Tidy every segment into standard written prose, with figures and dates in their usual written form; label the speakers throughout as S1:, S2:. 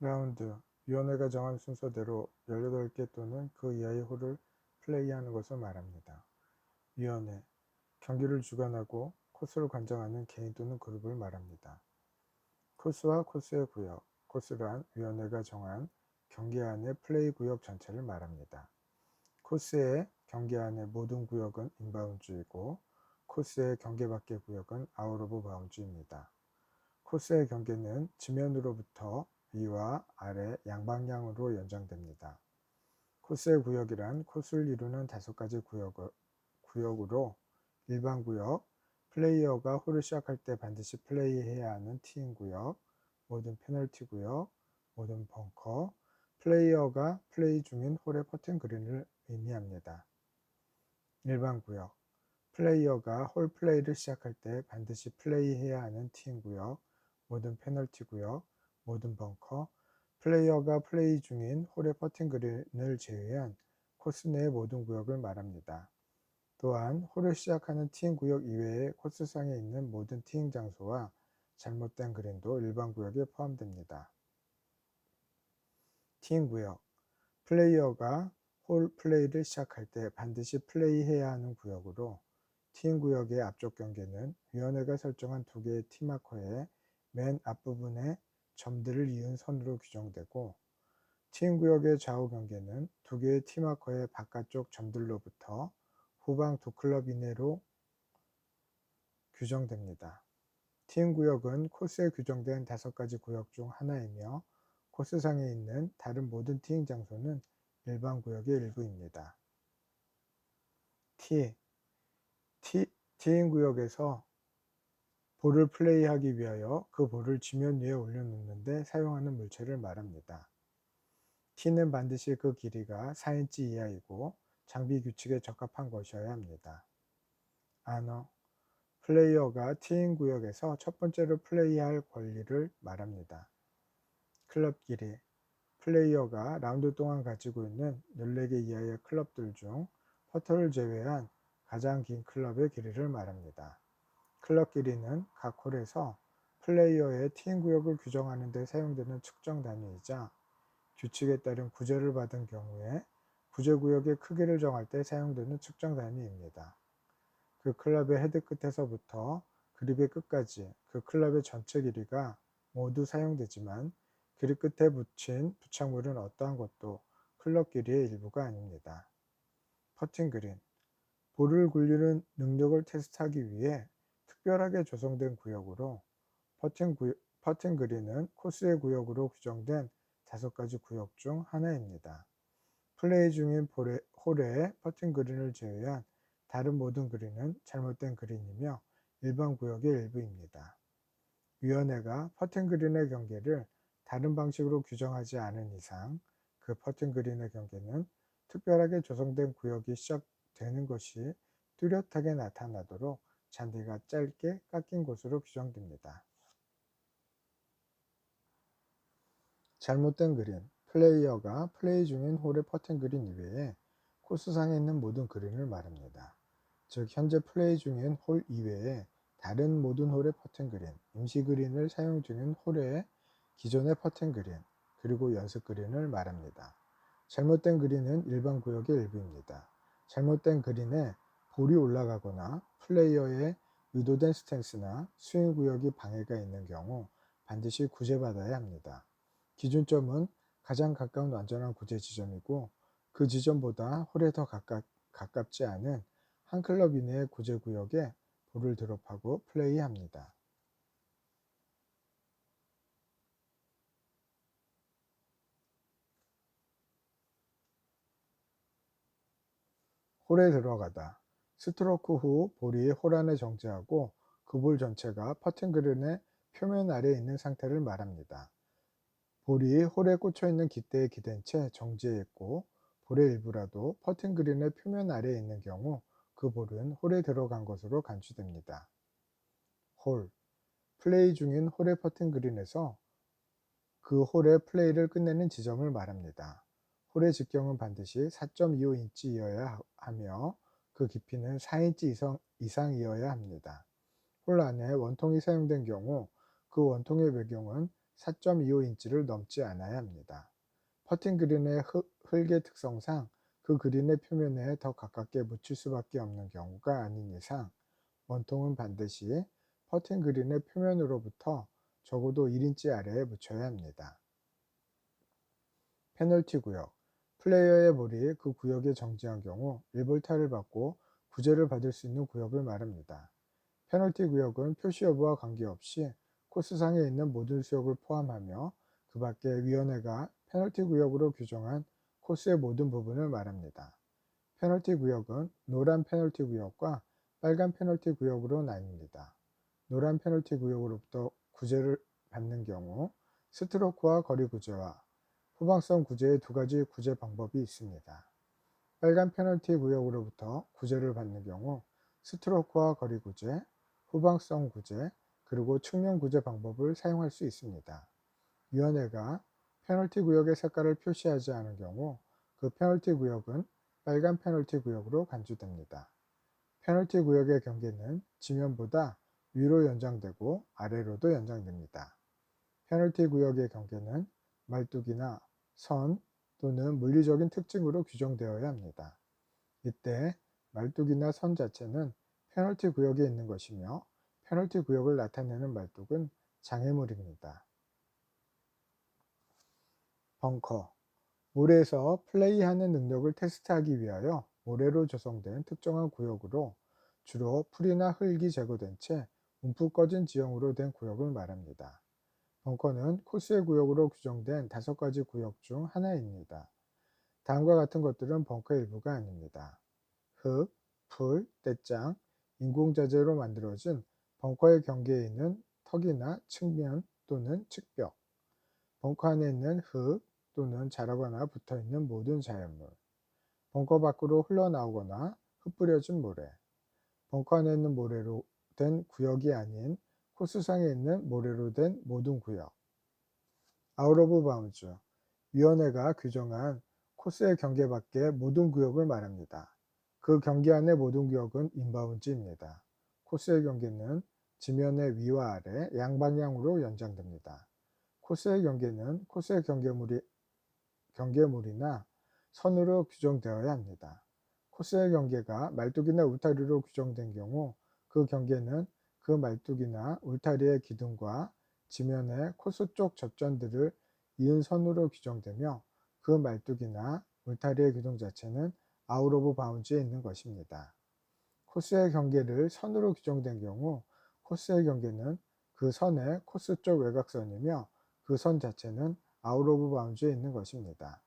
S1: 라운드, 위원회가 정한 순서대로 18개 또는 그 이하의 홀을 플레이하는 것을 말합니다. 위원회, 경기를 주관하고 코스를 관장하는 개인 또는 그룹을 말합니다. 코스와 코스의 구역, 코스란 위원회가 정한 경기 안의 플레이 구역 전체를 말합니다. 코스의 경기 안의 모든 구역은 인바운드이고 코스의 경계 밖의 구역은 아웃 오브 바운드입니다. 코스의 경계는 지면으로부터 위와 아래 양방향으로 연장됩니다. 코스의 구역이란 코스를 이루는 5가지 구역으로 일반 구역, 플레이어가 홀을 시작할 때 반드시 플레이해야 하는 티인 구역, 모든 페널티 구역, 모든 벙커, 플레이어가 플레이 중인 홀의 퍼팅 그린을 의미합니다. 일반 구역, 플레이어가 홀 플레이를 시작할 때 반드시 플레이해야 하는 티인 구역, 모든 페널티 구역, 모든 벙커, 플레이어가 플레이 중인 홀의 퍼팅 그린을 제외한 코스 내의 모든 구역을 말합니다. 또한 홀을 시작하는 티잉 구역 이외의 코스상에 있는 모든 티잉 장소와 잘못된 그린도 일반 구역에 포함됩니다. 티잉 구역, 플레이어가 홀 플레이를 시작할 때 반드시 플레이해야 하는 구역으로 티잉 구역의 앞쪽 경계는 위원회가 설정한 2개의 티마커의 맨 앞부분에 점들을 이은 선으로 규정되고 티잉 구역의 좌우 경계는 2개의 티마커의 바깥쪽 점들로부터 후방 2클럽 이내로 규정됩니다. 티잉 구역은 코스에 규정된 5가지 구역 중 하나이며 코스상에 있는 다른 모든 티잉 장소는 일반 구역의 일부입니다. 티잉 구역에서 볼을 플레이하기 위하여 그 볼을 지면 위에 올려놓는 데 사용하는 물체를 말합니다. 티는 반드시 그 길이가 4인치 이하이고 장비 규칙에 적합한 것이어야 합니다. 아너, 플레이어가 티잉 구역에서 첫 번째로 플레이할 권리를 말합니다. 클럽 길이, 플레이어가 라운드 동안 가지고 있는 14개 이하의 클럽들 중 퍼터를 제외한 가장 긴 클럽의 길이를 말합니다. 클럽 길이는 각 홀에서 플레이어의 티잉 구역을 규정하는 데 사용되는 측정 단위이자 규칙에 따른 구제를 받은 경우에 구제 구역의 크기를 정할 때 사용되는 측정 단위입니다. 그 클럽의 헤드 끝에서부터 그립의 끝까지 그 클럽의 전체 길이가 모두 사용되지만 그립 끝에 붙인 부착물은 어떠한 것도 클럽 길이의 일부가 아닙니다. 퍼팅 그린, 볼을 굴리는 능력을 테스트하기 위해 특별하게 조성된 구역으로 퍼팅 그린은 코스의 구역으로 규정된 5가지 구역 중 하나입니다. 플레이 중인 홀의 퍼팅 그린을 제외한 다른 모든 그린은 잘못된 그린이며 일반 구역의 일부입니다. 위원회가 퍼팅 그린의 경계를 다른 방식으로 규정하지 않은 이상 그 퍼팅 그린의 경계는 특별하게 조성된 구역이 시작되는 것이 뚜렷하게 나타나도록 잔디가 짧게 깎인 곳으로 규정됩니다. 잘못된 그린, 플레이어가 플레이 중인 홀의 퍼팅 그린 이외에 코스상에 있는 모든 그린을 말합니다. 즉 현재 플레이 중인 홀 이외에 다른 모든 홀의 퍼팅 그린, 임시 그린을 사용 중인 홀의 기존의 퍼팅 그린, 그리고 연습 그린을 말합니다. 잘못된 그린은 일반 구역의 일부입니다. 잘못된 그린에 볼이 올라가거나 플레이어의 의도된 스탠스나 스윙 구역이 방해가 있는 경우 반드시 구제받아야 합니다. 기준점은 가장 가까운 완전한 구제 지점이고 그 지점보다 홀에 더 가깝지 않은 한 클럽 이내의 구제 구역에 볼을 드롭하고 플레이합니다. 홀에 들어가다. 스트로크 후 볼이 홀 안에 정지하고 그 볼 전체가 퍼팅 그린의 표면 아래에 있는 상태를 말합니다. 볼이 홀에 꽂혀 있는 깃대에 기댄 채 정지해 있고 볼의 일부라도 퍼팅 그린의 표면 아래에 있는 경우 그 볼은 홀에 들어간 것으로 간주됩니다. 홀, 플레이 중인 홀의 퍼팅 그린에서 그 홀의 플레이를 끝내는 지점을 말합니다. 홀의 직경은 반드시 4.25인치이어야 하며 그 깊이는 4인치 이상이어야 합니다. 홀 안에 원통이 사용된 경우 그 원통의 외경은 4.25인치를 넘지 않아야 합니다. 퍼팅 그린의 흙의 특성상 그 그린의 표면에 더 가깝게 묻힐 수밖에 없는 경우가 아닌 이상 원통은 반드시 퍼팅 그린의 표면으로부터 적어도 1인치 아래에 묻혀야 합니다. 페널티 구역. 플레이어의 볼이 그 구역에 정지한 경우 1볼타를 받고 구제를 받을 수 있는 구역을 말합니다. 페널티 구역은 표시 여부와 관계없이 코스상에 있는 모든 수역을 포함하며 그 밖에 위원회가 페널티 구역으로 규정한 코스의 모든 부분을 말합니다. 페널티 구역은 노란 페널티 구역과 빨간 페널티 구역으로 나뉩니다. 노란 페널티 구역으로부터 구제를 받는 경우 스트로크와 거리 구제와 후방성 구제의 두 가지 구제 방법이 있습니다. 빨간 페널티 구역으로부터 구제를 받는 경우 스트로크와 거리 구제, 후방성 구제, 그리고 측면 구제 방법을 사용할 수 있습니다. 위원회가 페널티 구역의 색깔을 표시하지 않은 경우 그 페널티 구역은 빨간 페널티 구역으로 간주됩니다. 페널티 구역의 경계는 지면보다 위로 연장되고 아래로도 연장됩니다. 페널티 구역의 경계는 말뚝이나 선 또는 물리적인 특징으로 규정되어야 합니다. 이때 말뚝이나 선 자체는 페널티 구역에 있는 것이며 페널티 구역을 나타내는 말뚝은 장애물입니다. 벙커. 모래에서 플레이하는 능력을 테스트하기 위하여 모래로 조성된 특정한 구역으로 주로 풀이나 흙이 제거된 채 움푹 꺼진 지형으로 된 구역을 말합니다. 벙커는 코스의 구역으로 규정된 5가지 구역 중 하나입니다. 다음과 같은 것들은 벙커의 일부가 아닙니다. 흙, 풀, 떼짱, 인공자재로 만들어진 벙커의 경계에 있는 턱이나 측면 또는 측벽, 벙커 안에 있는 흙 또는 자라거나 붙어있는 모든 자연물, 벙커 밖으로 흘러나오거나 흩뿌려진 모래, 벙커 안에 있는 모래로 된 구역이 아닌 코스상에 있는 모래로 된 모든 구역. 아웃 오브 바운즈. 위원회가 규정한 코스의 경계 밖의 모든 구역을 말합니다. 그 경계 안의 모든 구역은 인바운즈입니다. 코스의 경계는 지면의 위와 아래 양방향으로 연장됩니다. 코스의 경계는 코스의 경계물이나 선으로 규정되어야 합니다. 코스의 경계가 말뚝이나 울타리로 규정된 경우 그 경계는 그 말뚝이나 울타리의 기둥과 지면의 코스 쪽 접전들을 이은 선으로 규정되며 그 말뚝이나 울타리의 기둥 자체는 아웃 오브 바운즈에 있는 것입니다. 코스의 경계를 선으로 규정된 경우 코스의 경계는 그 선의 코스 쪽 외곽선이며 그 선 자체는 아웃 오브 바운즈에 있는 것입니다.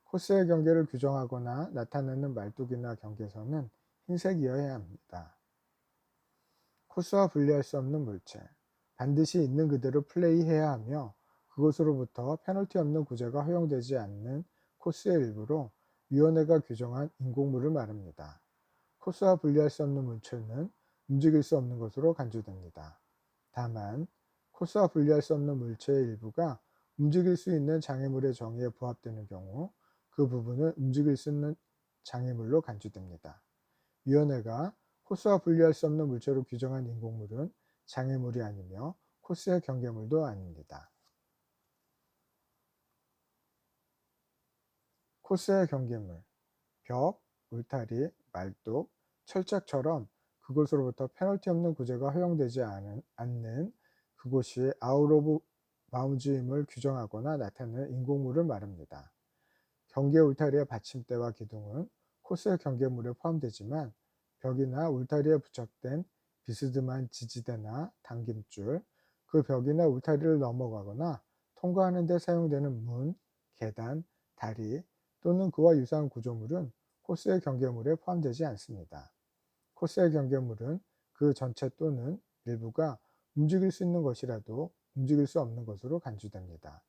S1: 코스의 경계를 규정하거나 나타내는 말뚝이나 경계선은 흰색이어야 합니다. 코스와 분리할 수 없는 물체. 반드시 있는 그대로 플레이해야 하며 그것으로부터 페널티 없는 구제가 허용되지 않는 코스의 일부로 위원회가 규정한 인공물을 말합니다. 코스와 분리할 수 없는 물체는 움직일 수 없는 것으로 간주됩니다. 다만 코스와 분리할 수 없는 물체의 일부가 움직일 수 있는 장애물의 정의에 부합되는 경우 그 부분은 움직일 수 있는 장애물로 간주됩니다. 위원회가 코스와 분리할 수 없는 물체로 규정한 인공물은 장애물이 아니며 코스의 경계물도 아닙니다. 코스의 경계물, 벽, 울타리, 말뚝, 철책처럼 그곳으로부터 페널티 없는 구제가 허용되지 않는 그곳이 아웃 오브 바운즈임을 규정하거나 나타내는 인공물을 말합니다. 경계 울타리의 받침대와 기둥은 코스의 경계물에 포함되지만 벽이나 울타리에 부착된 비스듬한 지지대나 당김줄, 그 벽이나 울타리를 넘어가거나 통과하는 데 사용되는 문, 계단, 다리 또는 그와 유사한 구조물은 코스의 경계물에 포함되지 않습니다. 코스의 경계물은 그 전체 또는 일부가 움직일 수 있는 것이라도 움직일 수 없는 것으로 간주됩니다.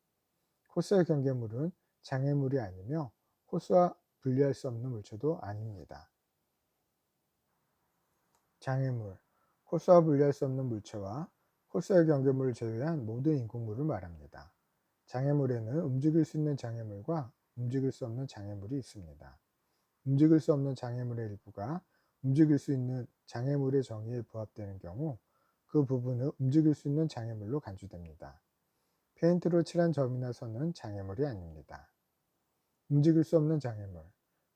S1: 코스의 경계물은 장애물이 아니며 코스와 분리할 수 없는 물체도 아닙니다. 장애물, 코스와 분리할 수 없는 물체와 코스의 경계물을 제외한 모든 인공물을 말합니다. 장애물에는 움직일 수 있는 장애물과 움직일 수 없는 장애물이 있습니다. 움직일 수 없는 장애물의 일부가 움직일 수 있는 장애물의 정의에 부합되는 경우 그 부분은 움직일 수 있는 장애물로 간주됩니다. 페인트로 칠한 점이나 선은 장애물이 아닙니다. 움직일 수 없는 장애물.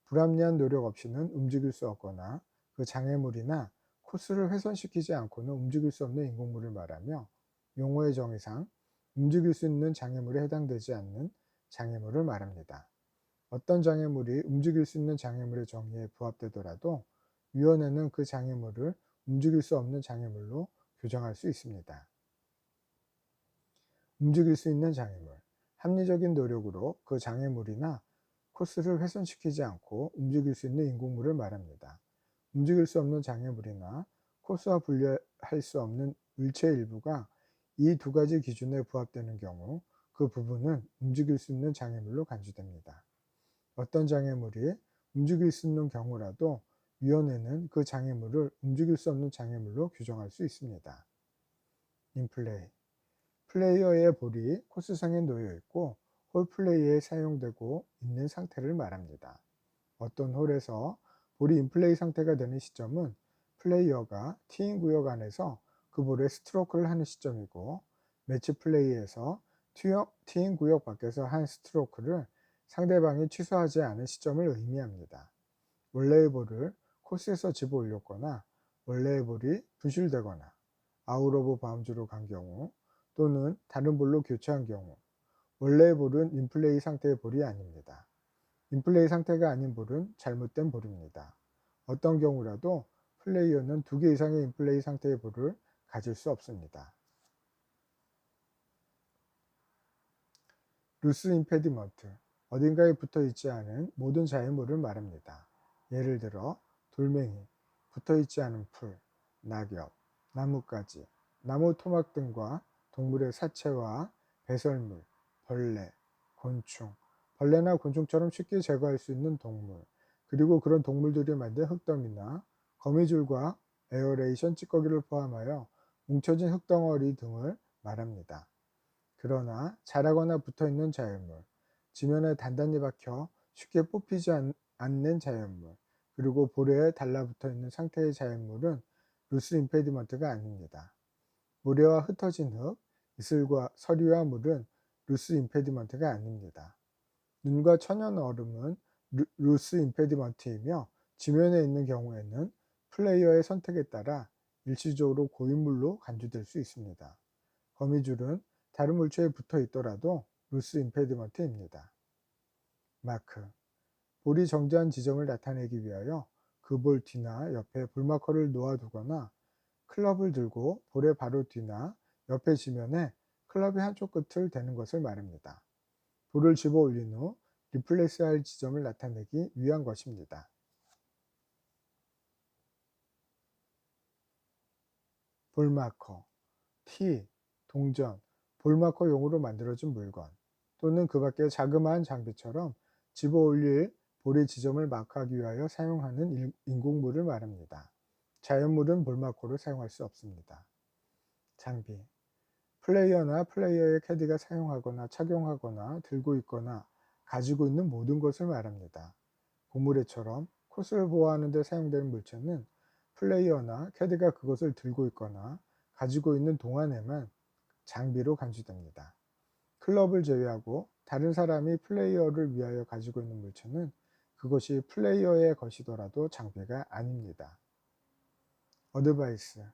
S1: 불합리한 노력 없이는 움직일 수 없거나 그 장애물이나 코스를 훼손시키지 않고는 움직일 수 없는 인공물을 말하며 용어의 정의상 움직일 수 있는 장애물에 해당되지 않는 장애물을 말합니다. 어떤 장애물이 움직일 수 있는 장애물의 정의에 부합되더라도 위원회는 그 장애물을 움직일 수 없는 장애물로 규정할 수 있습니다. 움직일 수 있는 장애물. 합리적인 노력으로 그 장애물이나 코스를 훼손시키지 않고 움직일 수 있는 인공물을 말합니다. 움직일 수 없는 장애물이나 코스와 분리할 수 없는 물체의 일부가 이 두 가지 기준에 부합되는 경우 그 부분은 움직일 수 있는 장애물로 간주됩니다. 어떤 장애물이 움직일 수 있는 경우라도 위원회는 그 장애물을 움직일 수 없는 장애물로 규정할 수 있습니다. 인플레이. 플레이어의 볼이 코스상에 놓여 있고 홀 플레이에 사용되고 있는 상태를 말합니다. 어떤 홀에서 볼이 인플레이 상태가 되는 시점은 플레이어가 티인 구역 안에서 그 볼에 스트로크를 하는 시점이고, 매치 플레이에서 티인 구역 밖에서 한 스트로크를 상대방이 취소하지 않은 시점을 의미합니다. 원래의 볼을 코스에서 집어 올렸거나 원래의 볼이 분실되거나 아웃 오브 바운즈로 간 경우 또는 다른 볼로 교체한 경우 원래의 볼은 인플레이 상태의 볼이 아닙니다. 인플레이 상태가 아닌 볼은 잘못된 볼입니다. 어떤 경우라도 플레이어는 2개 이상의 인플레이 상태의 볼을 가질 수 없습니다. 루스 임페디먼트. 어딘가에 붙어 있지 않은 모든 자연물을 말합니다. 예를 들어 돌멩이, 붙어 있지 않은 풀, 낙엽, 나뭇가지, 나무 토막 등과 동물의 사체와 배설물, 벌레, 곤충, 벌레나 곤충처럼 쉽게 제거할 수 있는 동물, 그리고 그런 동물들이 만든 흙더미나 거미줄과 에어레이션 찌꺼기를 포함하여 뭉쳐진 흙덩어리 등을 말합니다. 그러나 자라거나 붙어있는 자연물, 지면에 단단히 박혀 쉽게 뽑히지 않는 자연물, 그리고 볼에 달라붙어 있는 상태의 자연물은 루스 임페디먼트가 아닙니다. 모래와 흩어진 흙, 이슬과 서리와 물은 루스 임페디먼트가 아닙니다. 눈과 천연 얼음은 루스 임페디먼트이며 지면에 있는 경우에는 플레이어의 선택에 따라 일시적으로 고인물로 간주될 수 있습니다. 거미줄은 다른 물체에 붙어 있더라도 루스 임페디먼트입니다. 마크. 볼이 정지한 지점을 나타내기 위하여 그 볼 뒤나 옆에 볼마커를 놓아두거나 클럽을 들고 볼의 바로 뒤나 옆에 지면에 클럽의 한쪽 끝을 대는 것을 말합니다. 볼을 집어 올린 후 리플레이스할 지점을 나타내기 위한 것입니다. 볼마커. 티, 동전, 볼마커용으로 만들어진 물건 또는 그 밖의 자그마한 장비처럼 집어 올릴 볼의 지점을 마크하기 위하여 사용하는 인공물을 말합니다. 자연물은 볼마커로 사용할 수 없습니다. 장비. 플레이어나 플레이어의 캐디가 사용하거나 착용하거나 들고 있거나 가지고 있는 모든 것을 말합니다. 고무래처럼 코스를 보호하는 데 사용되는 물체는 플레이어나 캐디가 그것을 들고 있거나 가지고 있는 동안에만 장비로 간주됩니다. 클럽을 제외하고 다른 사람이 플레이어를 위하여 가지고 있는 물체는 그것이 플레이어의 것이더라도 장비가 아닙니다. 어드바이스.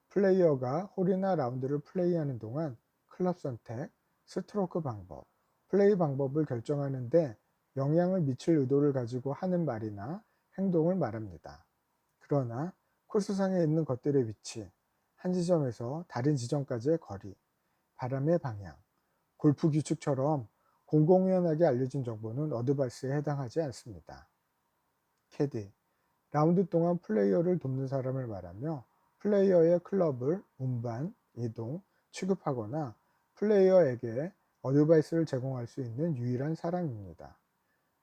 S1: 플레이어가 홀이나 라운드를 플레이하는 동안 클럽 선택, 스트로크 방법, 플레이 방법을 결정하는 데 영향을 미칠 의도를 가지고 하는 말이나 행동을 말합니다. 그러나 코스상에 있는 것들의 위치, 한 지점에서 다른 지점까지의 거리, 바람의 방향, 골프 규칙처럼 공공연하게 알려진 정보는 어드바이스에 해당하지 않습니다. 캐디. 라운드 동안 플레이어를 돕는 사람을 말하며 플레이어의 클럽을 운반, 이동, 취급하거나 플레이어에게 어드바이스를 제공할 수 있는 유일한 사람입니다.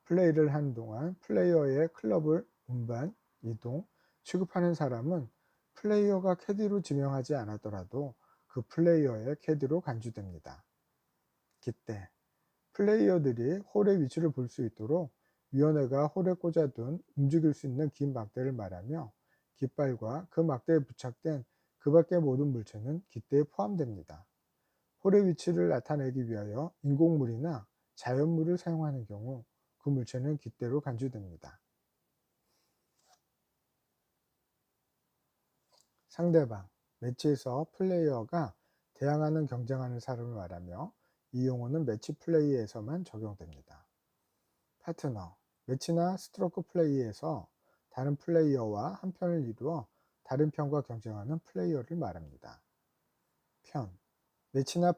S1: 플레이를 하는 동안 플레이어의 클럽을 운반, 이동, 취급하는 사람은 플레이어가 캐디로 지명하지 않았더라도 그 플레이어의 캐디로 간주됩니다. 깃대. 플레이어들이 홀의 위치를 볼 수 있도록 위원회가 홀에 꽂아둔 움직일 수 있는 긴 막대를 말하며 깃발과 그 막대에 부착된 그 밖의 모든 물체는 깃대에 포함됩니다. 홀의 위치를 나타내기 위하여 인공물이나 자연물을 사용하는 경우 그 물체는 깃대로 간주됩니다. 상대방, 매치에서 플레이어가 대항하는 경쟁하는 사람을 말하며 이 용어는 매치 플레이에서만 적용됩니다. 파트너, 매치나 스트로크 플레이에서 다른 플레이어와 한 편을 이루어 다른 편과 경쟁하는 플레이어를 말합니다. 편, 매치나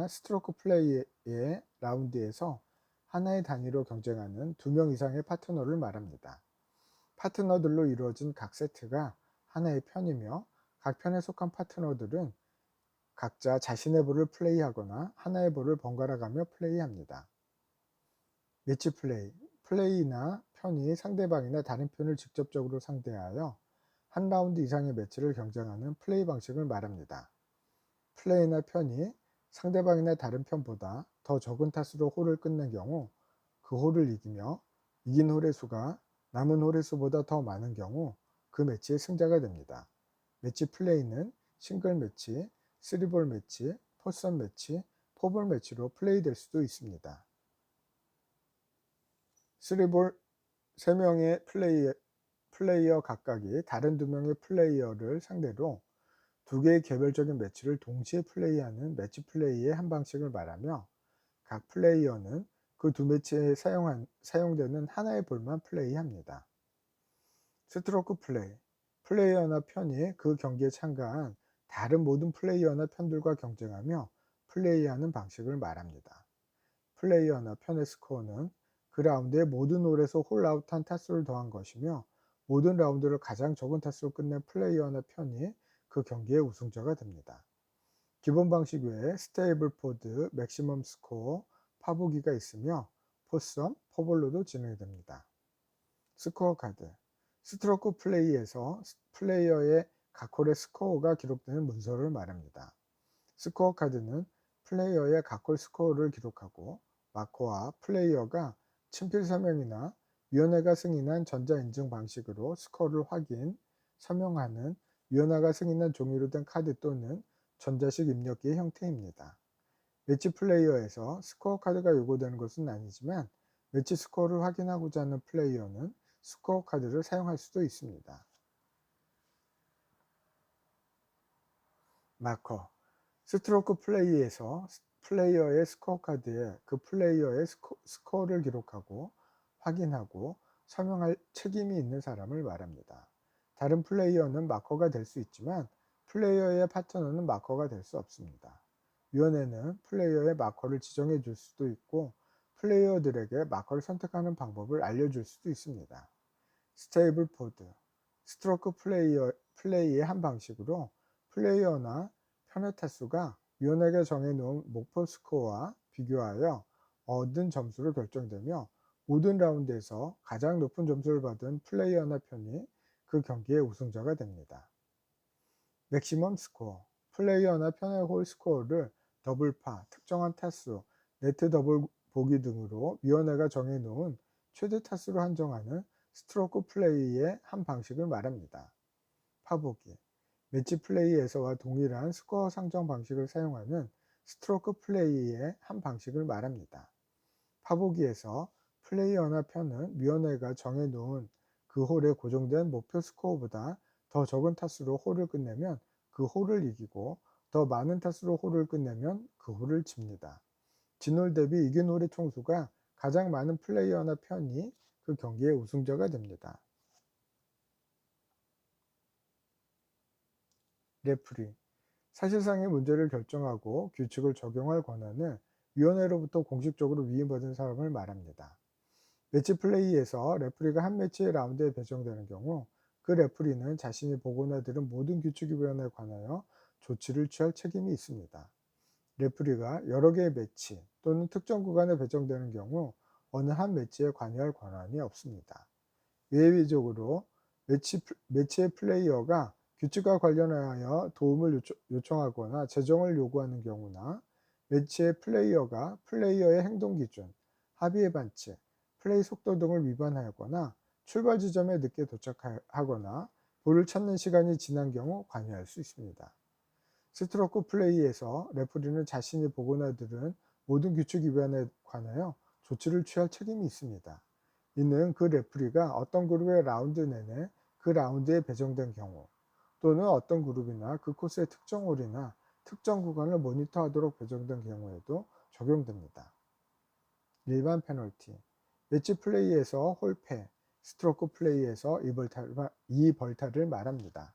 S1: 스트로크 플레이의 라운드에서 하나의 단위로 경쟁하는 2명 이상의 파트너를 말합니다. 파트너들로 이루어진 각 세트가 하나의 편이며 각 편에 속한 파트너들은 각자 자신의 볼을 플레이하거나 하나의 볼을 번갈아 가며 플레이합니다. 매치 플레이나 편이 상대방이나 다른 편을 직접적으로 상대하여 한 라운드 이상의 매치를 경쟁하는 플레이 방식을 말합니다. 플레이나 편이 상대방이나 다른 편보다 더 적은 타수로 홀을 끝낸 경우 그 홀을 이기며 이긴 홀의 수가 남은 홀의 수보다 더 많은 경우 그 매치의 승자가 됩니다. 매치 플레이는 싱글 매치, 3볼 매치, 포섬 매치, 4볼 매치로 플레이될 수도 있습니다. 3볼 3명의 플레이어 각각이 다른 2명의 플레이어를 상대로 2개의 개별적인 매치를 동시에 플레이하는 매치 플레이의 한 방식을 말하며 각 플레이어는 그 2매치에 사용되는 하나의 볼만 플레이합니다. 스트로크 플레이어나 편이 그 경기에 참가한 다른 모든 플레이어나 편들과 경쟁하며 플레이하는 방식을 말합니다. 플레이어나 편의 스코어는 그 라운드의 모든 홀에서 홀아웃한 타수를 더한 것이며 모든 라운드를 가장 적은 타수로 끝낸 플레이어나 편이 그 경기의 우승자가 됩니다. 기본 방식 외에 스테이블 포드, 맥시멈 스코어, 파보기가 있으며 포섬, 포볼로도 진행됩니다. 스코어 카드, 스트로크 플레이에서 플레이어의 각 홀의 스코어가 기록되는 문서를 말합니다. 스코어 카드는 플레이어의 각 홀 스코어를 기록하고 마커와 플레이어가 친필 서명이나 위원회가 승인한 전자인증 방식으로 스코어를 서명하는 위원회가 승인한 종이로 된 카드 또는 전자식 입력기의 형태입니다. 매치 플레이어에서 스코어 카드가 요구되는 것은 아니지만 매치 스코어를 확인하고자 하는 플레이어는 스코어 카드를 사용할 수도 있습니다. 마커, 스트로크 플레이에서 플레이어의 스코어 카드에 그 플레이어의 스코어를 기록하고 확인하고 서명할 책임이 있는 사람을 말합니다. 다른 플레이어는 마커가 될 수 있지만 플레이어의 파트너는 마커가 될 수 없습니다. 위원회는 플레이어의 마커를 지정해 줄 수도 있고 플레이어들에게 마커를 선택하는 방법을 알려줄 수도 있습니다. 스테이블 포드, 스트로크 플레이의 한 방식으로 플레이어나 편의 타수가 위원회가 정해놓은 목표 스코어와 비교하여 얻은 점수로 결정되며 모든 라운드에서 가장 높은 점수를 받은 플레이어나 편이 그 경기의 우승자가 됩니다. 맥시멈 스코어, 플레이어나 편의 홀 스코어를 더블파, 특정한 타수, 네트 더블 보기 등으로 위원회가 정해놓은 최대 타수로 한정하는 스트로크 플레이의 한 방식을 말합니다. 파보기, 매치 플레이에서와 동일한 스코어 상정 방식을 사용하는 스트로크 플레이의 한 방식을 말합니다. 파보기에서 플레이어나 편은 위원회가 정해놓은 그 홀에 고정된 목표 스코어보다 더 적은 타수로 홀을 끝내면 그 홀을 이기고 더 많은 타수로 홀을 끝내면 그 홀을 집니다. 진 홀 대비 이긴 홀의 총수가 가장 많은 플레이어나 편이 그 경기의 우승자가 됩니다. 레프리, 사실상의 문제를 결정하고 규칙을 적용할 권한을 위원회로부터 공식적으로 위임받은 사람을 말합니다. 매치 플레이에서 레프리가 한 매치의 라운드에 배정되는 경우 그 레프리는 자신이 보거나 들은 모든 규칙 위반에 관하여 조치를 취할 책임이 있습니다. 레프리가 여러 개의 매치 또는 특정 구간에 배정되는 경우 어느 한 매치에 관여할 권한이 없습니다. 예외적으로 매치의 플레이어가 규칙과 관련하여 도움을 요청하거나 재정을 요구하는 경우나 매치의 플레이어가 플레이어의 행동 기준, 합의의 반칙, 플레이 속도 등을 위반하거나 출발 지점에 늦게 도착하거나 볼을 찾는 시간이 지난 경우 관여할 수 있습니다. 스트로크 플레이에서 레프리는 자신이 보거나 들은 모든 규칙 위반에 관하여 조치를 취할 책임이 있습니다. 이는 그 레프리가 어떤 그룹의 라운드 내내 그 라운드에 배정된 경우, 또는 어떤 그룹이나 그 코스의 특정 홀이나 특정 구간을 모니터하도록 배정된 경우에도 적용됩니다. 일반 페널티, 매치 플레이에서 홀패, 스트로크 플레이에서 이 벌타를 말합니다.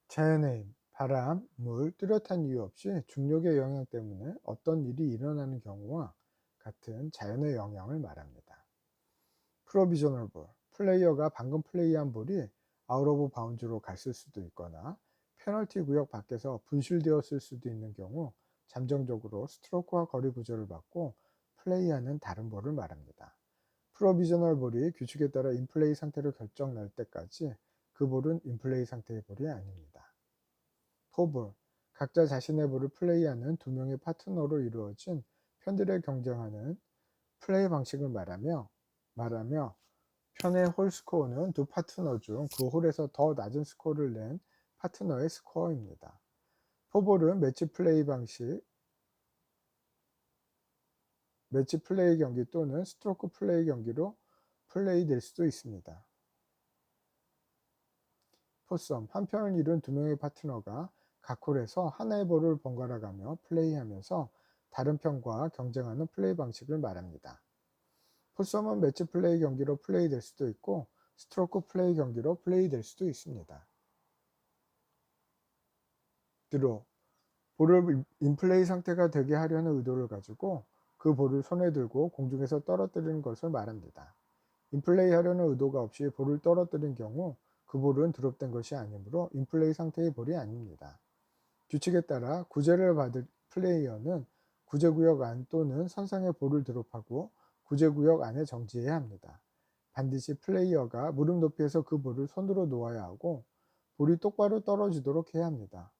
S1: 자연의 힘, 바람, 물, 뚜렷한 이유 없이 중력의 영향 때문에 어떤 일이 일어나는 경우와 같은 자연의 영향을 말합니다. 프로비저널 볼, 플레이어가 방금 플레이한 볼이 아웃 오브 바운즈로 갔을 수도 있거나 페널티 구역 밖에서 분실되었을 수도 있는 경우 잠정적으로 스트로크와 거리 구조를 받고 플레이하는 다른 볼을 말합니다. 프로비저널 볼이 규칙에 따라 인플레이 상태로 결정 날 때까지 그 볼은 인플레이 상태의 볼이 아닙니다. 포볼, 각자 자신의 볼을 플레이하는 두 명의 파트너로 이루어진 편들의 경쟁하는 플레이 방식을 말하며 편의 홀 스코어는 두 파트너 중 그 홀에서 더 낮은 스코어를 낸 파트너의 스코어입니다. 포볼은 매치 플레이 경기 또는 스트로크 플레이 경기로 플레이될 수도 있습니다. 포섬, 한 편을 이룬 두 명의 파트너가 각 홀에서 하나의 볼을 번갈아 가며 플레이하면서 다른 편과 경쟁하는 플레이 방식을 말합니다. 포섬은 매치 플레이 경기로 플레이될 수도 있고 스트로크 플레이 경기로 플레이될 수도 있습니다. 드로, 볼을 인플레이 상태가 되게 하려는 의도를 가지고 그 볼을 손에 들고 공중에서 떨어뜨리는 것을 말합니다. 인플레이 하려는 의도가 없이 볼을 떨어뜨린 경우 그 볼은 드롭된 것이 아니므로 인플레이 상태의 볼이 아닙니다. 규칙에 따라 구제를 받을 플레이어는 구제구역 안 또는 선상에 볼을 드롭하고 구제구역 안에 정지해야 합니다. 반드시 플레이어가 무릎 높이에서 그 볼을 손으로 놓아야 하고 볼이 똑바로 떨어지도록 해야 합니다.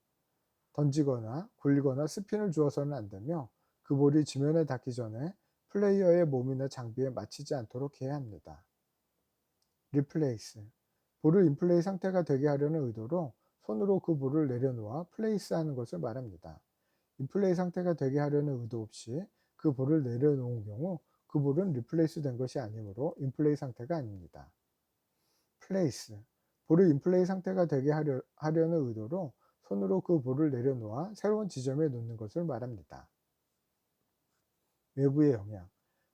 S1: 던지거나 굴리거나 스핀을 주어서는 안 되며 그 볼이 지면에 닿기 전에 플레이어의 몸이나 장비에 맞히지 않도록 해야 합니다. 리플레이스, 볼을 인플레이 상태가 되게 하려는 의도로 손으로 그 볼을 내려놓아 플레이스하는 것을 말합니다. 인플레이 상태가 되게 하려는 의도 없이 그 볼을 내려놓은 경우 그 볼은 리플레이스 된 것이 아니므로 인플레이 상태가 아닙니다. 플레이스, 볼을 인플레이 상태가 되게 하려는 의도로 손으로 그 볼을 내려놓아 새로운 지점에 놓는 것을 말합니다. 외부의 영향,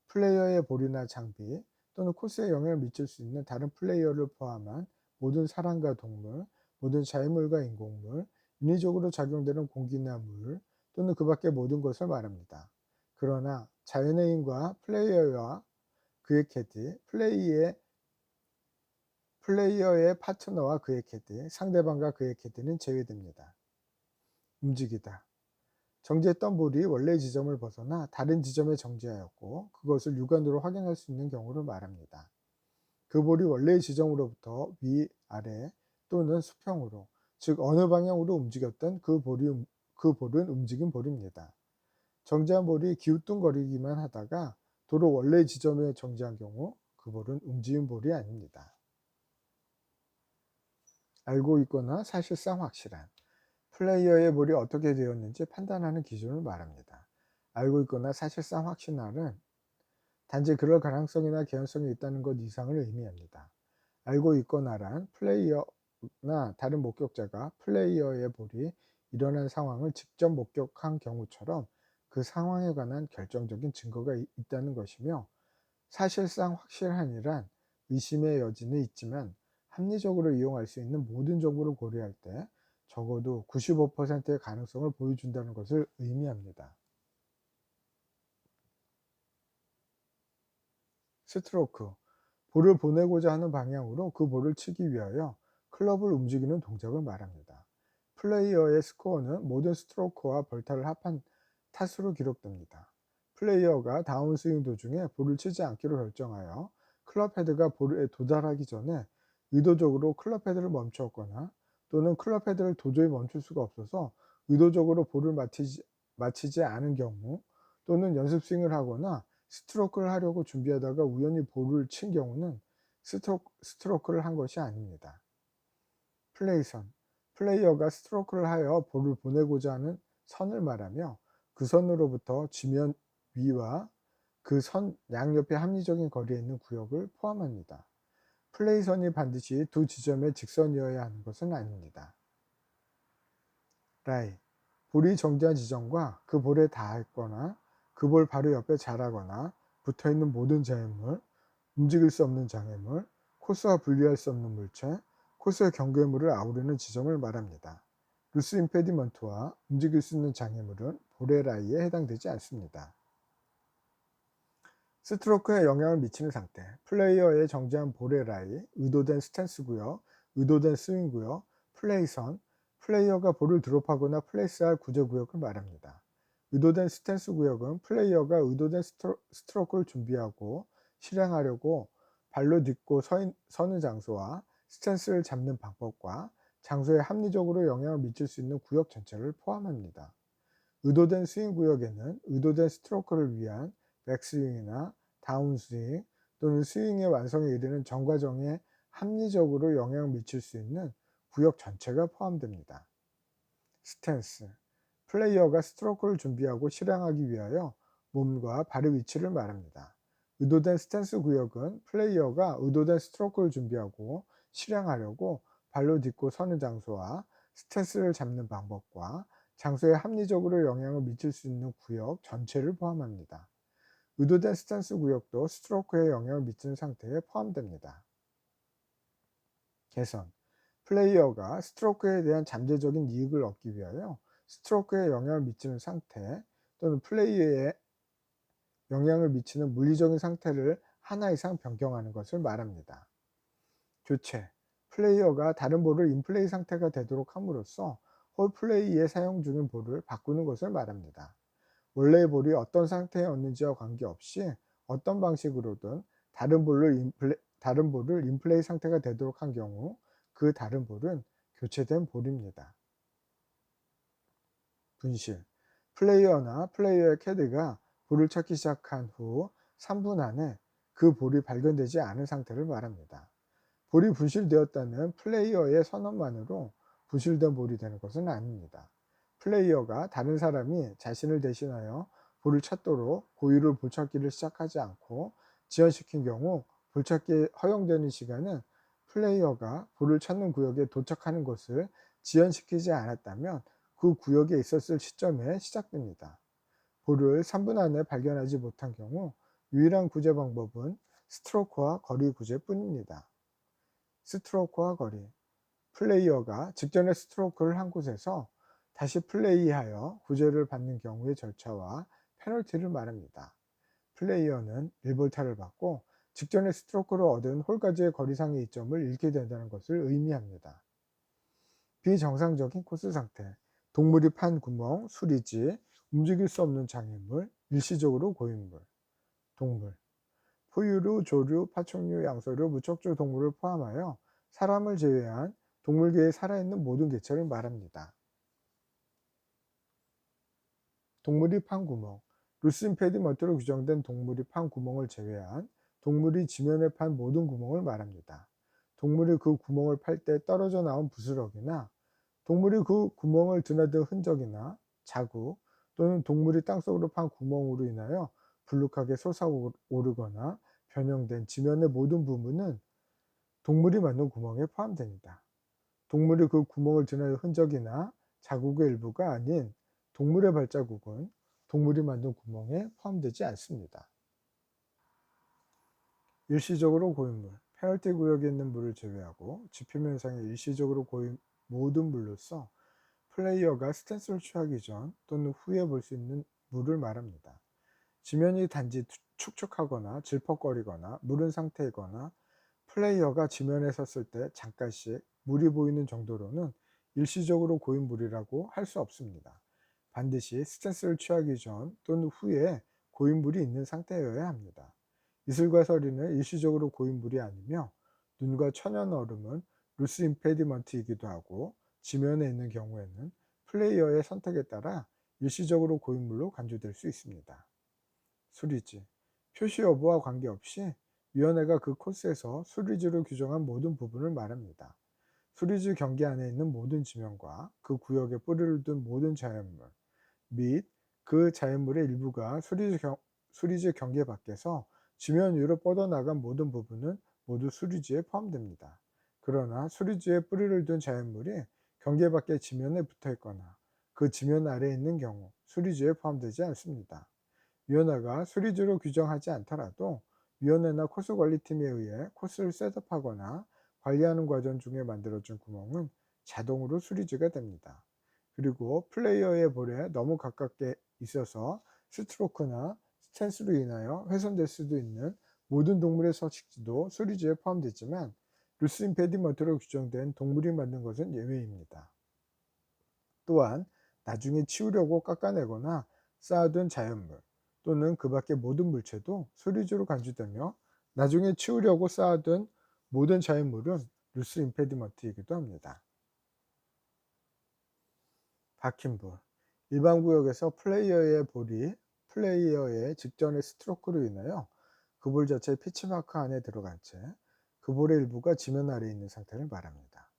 S1: 플레이어의 볼이나 장비 또는 코스에 영향을 미칠 수 있는 다른 플레이어를 포함한 모든 사람과 동물, 모든 자연물과 인공물, 인위적으로 작용되는 공기나 물 또는 그 밖의 모든 것을 말합니다. 그러나 자연의 힘과 플레이어와 그의 캐디, 플레이어의 파트너와 그의 캐디, 상대방과 그의 캐디는 제외됩니다. 움직이다. 정지했던 볼이 원래의 지점을 벗어나 다른 지점에 정지하였고 그것을 육안으로 확인할 수 있는 경우를 말합니다. 그 볼이 원래의 지점으로부터 위, 아래 또는 수평으로, 즉 어느 방향으로 움직였던 그 볼은 움직인 볼입니다. 정지한 볼이 기우뚱거리기만 하다가 도로 원래의 지점에 정지한 경우 그 볼은 움직인 볼이 아닙니다. 알고 있거나 사실상 확실한, 플레이어의 볼이 어떻게 되었는지 판단하는 기준을 말합니다. 알고 있거나 사실상 확신하는 단지 그럴 가능성이나 개연성이 있다는 것 이상을 의미합니다. 알고 있거나란 플레이어나 다른 목격자가 플레이어의 볼이 일어난 상황을 직접 목격한 경우처럼 그 상황에 관한 결정적인 증거가 있다는 것이며, 사실상 확실한이란 의심의 여지는 있지만 합리적으로 이용할 수 있는 모든 정보를 고려할 때 적어도 95%의 가능성을 보여준다는 것을 의미합니다. 스트로크, 볼을 보내고자 하는 방향으로 그 볼을 치기 위하여 클럽을 움직이는 동작을 말합니다. 플레이어의 스코어는 모든 스트로크와 벌타를 합한 탓으로 기록됩니다. 플레이어가 다운스윙 도중에 볼을 치지 않기로 결정하여 클럽 헤드가 볼에 도달하기 전에 의도적으로 클럽 헤드를 멈추었거나 또는 클럽 헤드를 도저히 멈출 수가 없어서 의도적으로 볼을 맞히지 않은 경우, 또는 연습 스윙을 하거나 스트로크를 하려고 준비하다가 우연히 볼을 친 경우는 스트로크를 한 것이 아닙니다. 플레이선, 플레이어가 스트로크를 하여 볼을 보내고자 하는 선을 말하며, 그 선으로부터 지면 위와 그 선 양옆의 합리적인 거리에 있는 구역을 포함합니다. 플레이선이 반드시 두 지점의 직선이어야 하는 것은 아닙니다. 라이, 볼이 정지한 지점과 그 볼에 닿았거나 그 볼 바로 옆에 자라거나 붙어있는 모든 장애물, 움직일 수 없는 장애물, 코스와 분리할 수 없는 물체, 코스의 경계물을 아우르는 지점을 말합니다. 루스 임페디먼트와 움직일 수 있는 장애물은 볼의 라이에 해당되지 않습니다. 스트로크에 영향을 미치는 상태, 플레이어의 정지한 볼의 라이, 의도된 스탠스 구역, 의도된 스윙 구역, 플레이선, 플레이어가 볼을 드롭하거나 플레이스할 구제 구역을 말합니다. 의도된 스탠스 구역은 플레이어가 의도된 스트로크를 준비하고 실행하려고 발로 딛고 서는 장소와 스탠스를 잡는 방법과 장소에 합리적으로 영향을 미칠 수 있는 구역 전체를 포함합니다. 의도된 스윙 구역에는 의도된 스트로크를 위한 백스윙이나 다운스윙 또는 스윙의 완성에 이르는 전 과정에 합리적으로 영향을 미칠 수 있는 구역 전체가 포함됩니다. 스탠스, 플레이어가 스트로크를 준비하고 실행하기 위하여 몸과 발의 위치를 말합니다. 의도된 스탠스 구역은 플레이어가 의도된 스트로크를 준비하고 실행하려고 발로 딛고 서는 장소와 스탠스를 잡는 방법과 장소에 합리적으로 영향을 미칠 수 있는 구역 전체를 포함합니다. 의도된 스탠스 구역도 스트로크에 영향을 미치는 상태에 포함됩니다. 개선, 플레이어가 스트로크에 대한 잠재적인 이익을 얻기 위하여 스트로크에 영향을 미치는 상태 또는 플레이에 영향을 미치는 물리적인 상태를 하나 이상 변경하는 것을 말합니다. 교체, 플레이어가 다른 볼을 인플레이 상태가 되도록 함으로써 홀 플레이에 사용 중인 볼을 바꾸는 것을 말합니다. 원래의 볼이 어떤 상태였는지와 관계없이 어떤 방식으로든 다른 볼을 인플레이 상태가 되도록 한 경우 그 다른 볼은 교체된 볼입니다. 분실, 플레이어나 플레이어의 캐디가 볼을 찾기 시작한 후 3분 안에 그 볼이 발견되지 않은 상태를 말합니다. 볼이 분실되었다는 플레이어의 선언만으로 분실된 볼이 되는 것은 아닙니다. 플레이어가 다른 사람이 자신을 대신하여 볼을 찾도록 고의로 볼찾기를 시작하지 않고 지연시킨 경우 볼찾기에 허용되는 시간은 플레이어가 볼을 찾는 구역에 도착하는 것을 지연시키지 않았다면 그 구역에 있었을 시점에 시작됩니다. 볼을 3분 안에 발견하지 못한 경우 유일한 구제 방법은 스트로크와 거리 구제뿐입니다. 스트로크와 거리, 플레이어가 직전에 스트로크를 한 곳에서 다시 플레이하여 구제를 받는 경우의 절차와 페널티를 말합니다. 플레이어는 1볼타를 받고 직전에 스트로크를 얻은 홀까지의 거리상의 이점을 잃게 된다는 것을 의미합니다. 비정상적인 코스 상태, 동물이 판 구멍, 수리지, 움직일 수 없는 장애물, 일시적으로 고인물, 동물, 포유류, 조류, 파충류, 양서류, 무척주 동물을 포함하여 사람을 제외한 동물계에 살아있는 모든 개체를 말합니다. 동물이 판 구멍, 루스 임페디먼트로 규정된 동물이 판 구멍을 제외한 동물이 지면에 판 모든 구멍을 말합니다. 동물이 그 구멍을 팔 때 떨어져 나온 부스러기나 동물이 그 구멍을 드나든 흔적이나 자국 또는 동물이 땅속으로 판 구멍으로 인하여 불룩하게 솟아오르거나 변형된 지면의 모든 부분은 동물이 만든 구멍에 포함됩니다. 동물이 그 구멍을 드나든 흔적이나 자국의 일부가 아닌 동물의 발자국은 동물이 만든 구멍에 포함되지 않습니다. 일시적으로 고인 물, 페널티 구역에 있는 물을 제외하고 지표면상에 일시적으로 고인 모든 물로서 플레이어가 스탠스를 취하기 전 또는 후에 볼 수 있는 물을 말합니다. 지면이 단지 축축하거나 질퍽거리거나 무른 상태이거나 플레이어가 지면에 섰을 때 잠깐씩 물이 보이는 정도로는 일시적으로 고인 물이라고 할 수 없습니다. 반드시 스탠스를 취하기 전 또는 후에 고인 물이 있는 상태여야 합니다. 이슬과 서리는 일시적으로 고인 물이 아니며 눈과 천연 얼음은 루스 임페디먼트이기도 하고 지면에 있는 경우에는 플레이어의 선택에 따라 일시적으로 고인물로 간주될 수 있습니다. 수리지, 표시 여부와 관계없이 위원회가 그 코스에서 수리지로 규정한 모든 부분을 말합니다. 수리지 경계 안에 있는 모든 지면과 그 구역에 뿌리를 둔 모든 자연물 및 그 자연물의 일부가 수리지 경계 밖에서 지면 위로 뻗어나간 모든 부분은 모두 수리지에 포함됩니다. 그러나 수리지에 뿌리를 둔 자연물이 경계 밖의 지면에 붙어 있거나 그 지면 아래에 있는 경우 수리지에 포함되지 않습니다. 위원회가 수리지로 규정하지 않더라도 위원회나 코스 관리팀에 의해 코스를 셋업하거나 관리하는 과정 중에 만들어진 구멍은 자동으로 수리지가 됩니다. 그리고 플레이어의 볼에 너무 가깝게 있어서 스트로크나 스탠스로 인하여 훼손될 수도 있는 모든 동물의 서식지도 수리지에 포함되지만 루스 임페디먼트로 규정된 동물이 맞는 것은 예외입니다. 또한 나중에 치우려고 깎아내거나 쌓아둔 자연물 또는 그 밖의 모든 물체도 수리지로 간주되며 나중에 치우려고 쌓아둔 모든 자연물은 루스 임페디먼트이기도 합니다. 박힌 볼. 일반 구역에서 플레이어의 볼이 플레이어의 직전의 스트로크로 인하여 그 볼 자체의 피치마크 안에 들어간 채 그 볼의 일부가 지면 아래에 있는 상태를 말합니다.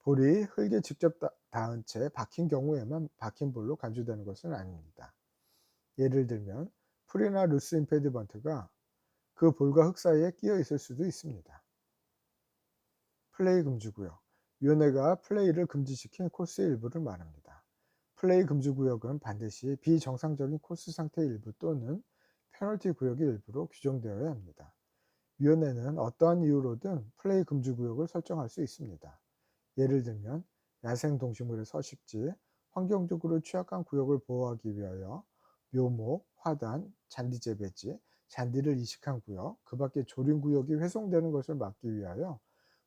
S1: 볼이 흙에 직접 닿은 채 박힌 경우에만 박힌 볼로 간주되는 것은 아닙니다. 예를 들면 풀이나 루스 임페디먼트가 그 볼과 흙 사이에 끼어 있을 수도 있습니다. 플레이 금지 구역. 위원회가 플레이를 금지시킨 코스의 일부를 말합니다. 플레이 금지 구역은 반드시 비정상적인 코스 상태의 일부 또는 페널티 구역의 일부로 규정되어야 합니다. 위원회는 어떠한 이유로든 플레이 금지 구역을 설정할 수 있습니다. 예를 들면 야생 동식물의 서식지, 환경적으로 취약한 구역을 보호하기 위하여 묘목, 화단, 잔디 재배지, 잔디를 이식한 구역, 그 밖에 조림 구역이 훼손되는 것을 막기 위하여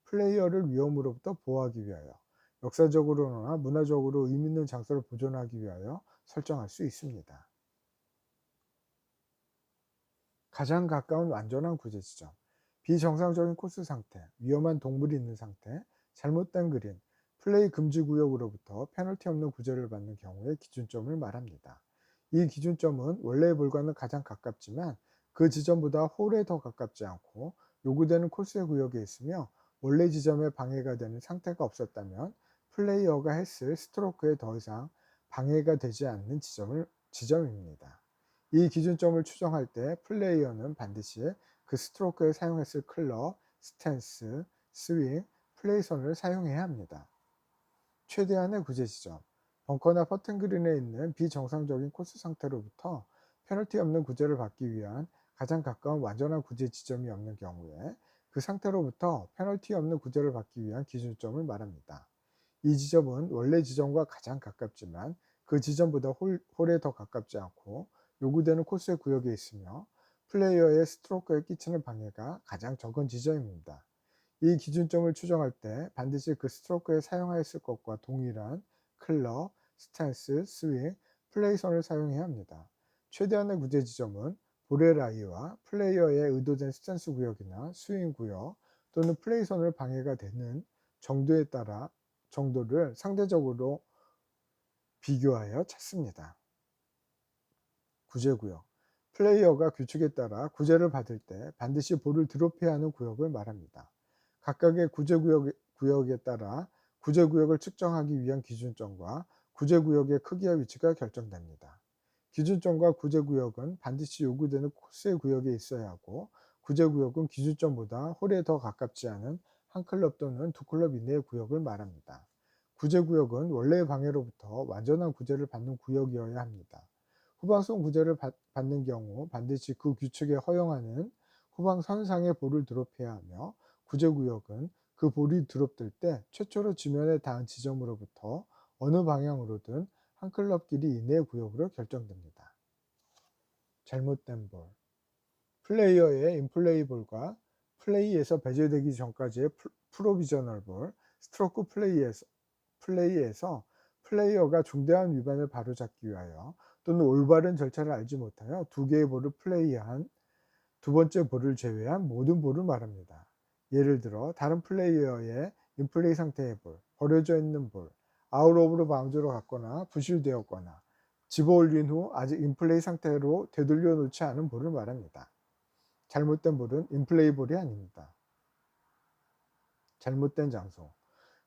S1: 플레이어를 위험으로부터 보호하기 위하여 역사적으로나 문화적으로 의미 있는 장소를 보존하기 위하여 설정할 수 있습니다. 가장 가까운 완전한 구제 지점, 비정상적인 코스 상태, 위험한 동물이 있는 상태, 잘못된 그린, 플레이 금지 구역으로부터 페널티 없는 구제를 받는 경우의 기준점을 말합니다. 이 기준점은 원래의 볼과는 가장 가깝지만 그 지점보다 홀에 더 가깝지 않고 요구되는 코스의 구역에 있으며 원래 지점에 방해가 되는 상태가 없었다면 플레이어가 했을 스트로크에 더 이상 방해가 되지 않는 지점입니다. 이 기준점을 추정할 때 플레이어는 반드시 그 스트로크에 사용했을 클럽, 스탠스, 스윙, 플레이선을 사용해야 합니다. 최대한의 구제 지점. 벙커나 퍼팅 그린에 있는 비정상적인 코스 상태로부터 페널티 없는 구제를 받기 위한 가장 가까운 완전한 구제 지점이 없는 경우에 그 상태로부터 페널티 없는 구제를 받기 위한 기준점을 말합니다. 이 지점은 원래 지점과 가장 가깝지만 그 지점보다 홀에 더 가깝지 않고 요구되는 코스의 구역에 있으며 플레이어의 스트로크에 끼치는 방해가 가장 적은 지점입니다. 이 기준점을 추정할 때 반드시 그 스트로크에 사용하였을 것과 동일한 클럽, 스탠스, 스윙, 플레이선을 사용해야 합니다. 최대한의 구제 지점은 볼의 라이와 플레이어의 의도된 스탠스 구역이나 스윙 구역 또는 플레이선을 방해가 되는 정도에 따라 정도를 상대적으로 비교하여 찾습니다. 구제구역. 플레이어가 규칙에 따라 구제를 받을 때 반드시 볼을 드롭해야 하는 구역을 말합니다. 각각의 구제구역에 따라 구제구역을 측정하기 위한 기준점과 구제구역의 크기와 위치가 결정됩니다. 기준점과 구제구역은 반드시 요구되는 코스의 구역에 있어야 하고 구제구역은 기준점보다 홀에 더 가깝지 않은 한 클럽 또는 두 클럽 이내의 구역을 말합니다. 구제구역은 원래의 방해로부터 완전한 구제를 받는 구역이어야 합니다. 후방선 구제를 받는 경우 반드시 그 규칙에 허용하는 후방선상의 볼을 드롭해야 하며 구제구역은 그 볼이 드롭될 때 최초로 지면에 닿은 지점으로부터 어느 방향으로든 한 클럽 길이 이내의 구역으로 결정됩니다. 잘못된 볼. 플레이어의 인플레이 볼과 플레이에서 배제되기 전까지의 프로비저널 볼, 스트로크 플레이에서 플레이어가 중대한 위반을 바로잡기 위하여 또는 올바른 절차를 알지 못하여 두 개의 볼을 플레이한 두 번째 볼을 제외한 모든 볼을 말합니다. 예를 들어 다른 플레이어의 인플레이 상태의 볼, 버려져 있는 볼, 아웃 오브 바운드로 갔거나 부실되었거나 집어 올린 후 아직 인플레이 상태로 되돌려 놓지 않은 볼을 말합니다. 잘못된 볼은 인플레이 볼이 아닙니다. 잘못된 장소.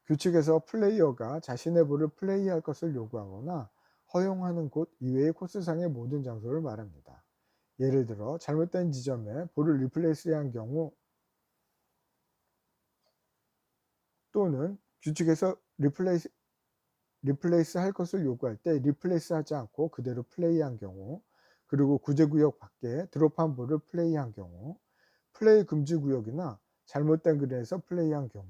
S1: 규칙에서 플레이어가 자신의 볼을 플레이할 것을 요구하거나 허용하는 곳 이외의 코스상의 모든 장소를 말합니다. 예를 들어 잘못된 지점에 볼을 리플레이스한 경우, 또는 규칙에서 리플레이스 할 것을 요구할 때 리플레이스 하지 않고 그대로 플레이한 경우, 그리고 구제구역 밖에 드롭한 볼을 플레이한 경우, 플레이 금지 구역이나 잘못된 그린에서 플레이한 경우,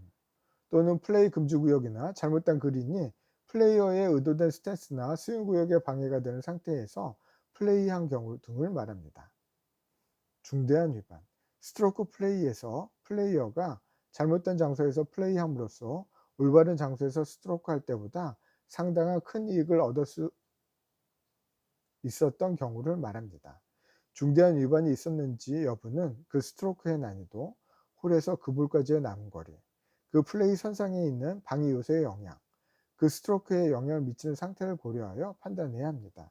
S1: 또는 플레이 금지 구역이나 잘못된 그린이 플레이어의 의도된 스탠스나 스윙 구역에 방해가 되는 상태에서 플레이한 경우 등을 말합니다. 중대한 위반. 스트로크 플레이에서 플레이어가 잘못된 장소에서 플레이함으로써 올바른 장소에서 스트로크 할 때보다 상당한 큰 이익을 얻을 수 있었던 경우를 말합니다. 중대한 위반이 있었는지 여부는 그 스트로크의 난이도, 홀에서 그 볼까지의 남은 거리, 그 플레이 선상에 있는 방해 요소의 영향, 그 스트로크에 영향을 미치는 상태를 고려하여 판단해야 합니다.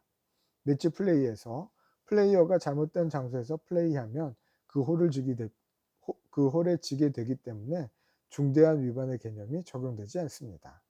S1: 매치 플레이에서 플레이어가 잘못된 장소에서 플레이하면 그 홀에 지게 되기 때문에 중대한 위반의 개념이 적용되지 않습니다.